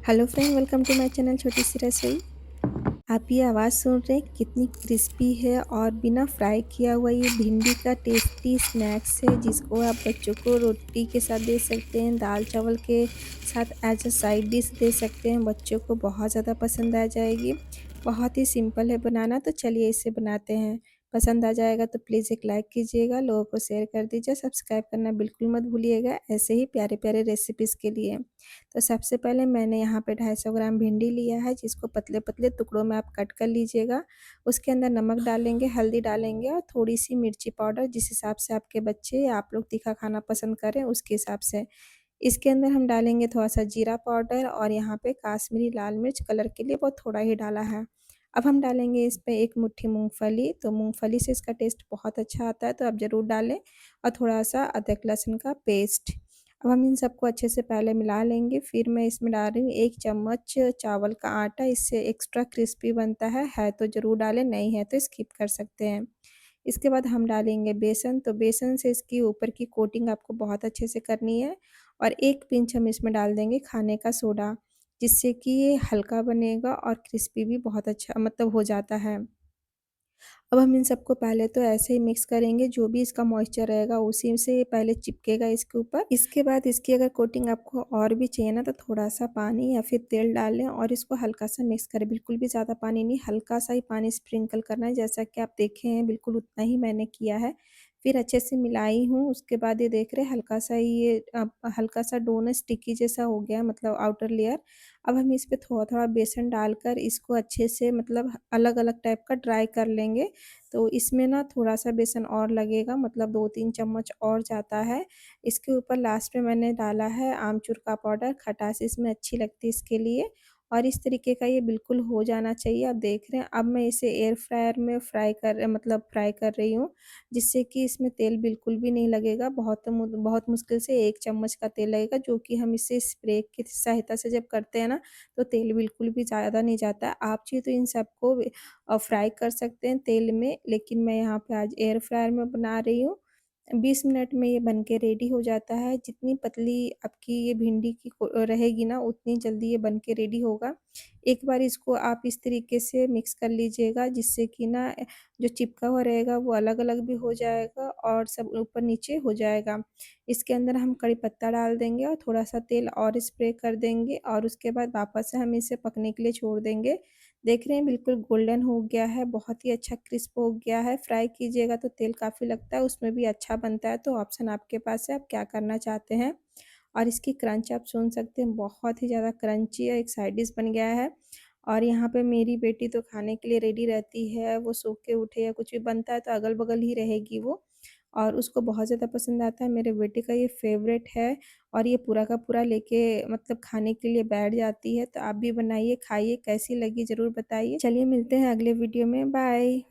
Hello friend, welcome to my channel Chhoti Si रसोई। आप ये आवाज़ सुन रहे हैं कितनी क्रिस्पी है और बिना फ्राई किया हुआ ये भिंडी का टेस्टी स्नैक्स है, जिसको आप बच्चों को रोटी के साथ दे सकते हैं, दाल चावल के साथ एज अ साइड डिश दे सकते हैं। बच्चों को बहुत ज़्यादा पसंद आ जाएगी। बहुत ही सिंपल है बनाना, तो चलिए इसे बनाते हैं। पसंद आ जाएगा तो प्लीज़ एक लाइक कीजिएगा, लोगों को शेयर कर दीजिए, सब्सक्राइब करना बिल्कुल मत भूलिएगा ऐसे ही प्यारे प्यारे रेसिपीज़ के लिए। तो सबसे पहले मैंने यहाँ पे 250 ग्राम भिंडी लिया है, जिसको पतले-पतले टुकड़ों में आप कट कर लीजिएगा। उसके अंदर नमक डालेंगे, हल्दी डालेंगे और थोड़ी-सी मिर्ची पाउडर, जिस हिसाब से आपके बच्चे या आप लोग तीखा खाना पसंद करें उसके हिसाब से। इसके अंदर हम डालेंगे थोड़ा-सा जीरा पाउडर और यहाँ पे काश्मीरी लाल मिर्च कलर के लिए बहुत थोड़ा ही डाला है। अब हम डालेंगे इस पे 1 मुट्ठी मूँगफली, तो मूँगफली से इसका टेस्ट बहुत अच्छा आता है, तो आप ज़रूर डालें और थोड़ा-सा अदरक लहसुन का पेस्ट। अब हम इन सबको अच्छे से पहले मिला लेंगे, फिर मैं इसमें डाल रही हूँ 1 चम्मच चावल का आटा, इससे एक्स्ट्रा क्रिस्पी बनता है तो ज़रूर डालें, नहीं है तो स्किप कर सकते हैं। इसके बाद हम डालेंगे बेसन, तो बेसन से इसकी ऊपर की कोटिंग आपको बहुत अच्छे से करनी है और 1 पिंच हम इसमें डाल देंगे खाने का सोडा, जिससे कि ये हल्का बनेगा और क्रिस्पी भी बहुत अच्छा मतलब हो जाता है। अब हम इन सबको पहले तो ऐसे ही मिक्स करेंगे, जो भी इसका मॉइस्चर रहेगा उसी से पहले चिपकेगा इसके ऊपर। इसके बाद इसकी अगर कोटिंग आपको और भी चाहिए ना, तो थोड़ा-सा पानी या फिर तेल डाल लें और इसको हल्का-सा मिक्स करें। बिल्कुल भी ज़्यादा पानी नहीं, हल्का-सा ही पानी स्प्रिंकल करना है, जैसा कि आप देखे हैं बिल्कुल उतना ही मैंने किया है। फिर अच्छे से मिलाई हूँ, उसके बाद ये देख रहे हैं हल्का-सा ये हल्का-सा डो ना स्टिकी जैसा हो गया है, मतलब आउटर लेयर। अब हम इस पे थोड़ा-थोड़ा बेसन डालकर इसको अच्छे से मतलब अलग-अलग टाइप का ड्राई कर लेंगे। तो इसमें ना थोड़ा-सा बेसन और लगेगा, मतलब 2-3 चम्मच और जाता है। इसके ऊपर लास्ट में मैंने डाला है आमचूर का पाउडर, खटास इसमें अच्छी लगती है इसके लिए और इस तरीके का ये बिल्कुल हो जाना चाहिए। आप देख रहे हैं, अब मैं इसे एयर फ्रायर में फ्राई कर रही हूँ, जिससे कि इसमें तेल बिल्कुल भी नहीं लगेगा। बहुत मुश्किल से 1 चम्मच का तेल लगेगा, जो कि हम इसे स्प्रे की सहायता से जब करते हैं ना, तो तेल बिल्कुल भी ज़्यादा नहीं जाता है। आप चाहे तो इन सबको फ्राई कर सकते हैं तेल में, लेकिन मैं यहाँ पे आज एयर फ्रायर में बना रही हूँ। 20 मिनट में ये बन के रेडी हो जाता है। जितनी पतली आपकी ये भिंडी की रहेगी ना, उतनी जल्दी ये बन के रेडी होगा। एक बार इसको आप इस तरीके से मिक्स कर लीजिएगा, जिससे कि ना जो चिपका हुआ रहेगा वो अलग-अलग भी हो जाएगा और सब ऊपर-नीचे हो जाएगा। इसके अंदर हम कड़ी पत्ता डाल देंगे और थोड़ा-सा तेल और स्प्रे कर देंगे और उसके बाद वापस से हम इसे पकने के लिए छोड़ देंगे। देख रहे हैं बिल्कुल गोल्डन हो गया है, बहुत ही अच्छा क्रिस्प हो गया है। फ्राई कीजिएगा तो तेल काफ़ी लगता है, उसमें भी अच्छा बनता है, तो ऑप्शन आपके पास है, आप क्या करना चाहते हैं। और इसकी क्रंच आप सुन सकते हैं, बहुत ही ज़्यादा क्रंची है, एक साइड डिश बन गया है। और यहाँ पे मेरी बेटी तो खाने के लिए रेडी रहती है, वो सो के उठे या कुछ भी बनता है तो अगल-बगल ही रहेगी वो और उसको बहुत ज़्यादा पसंद आता है। मेरे बेटे का ये फ़ेवरेट है और ये पूरा का पूरा लेके मतलब खाने के लिए बैठ जाती है, तो आप भी बनाइए, खाइए, कैसी लगी ज़रूर बताइए। चलिए मिलते हैं अगले वीडियो में, बाय।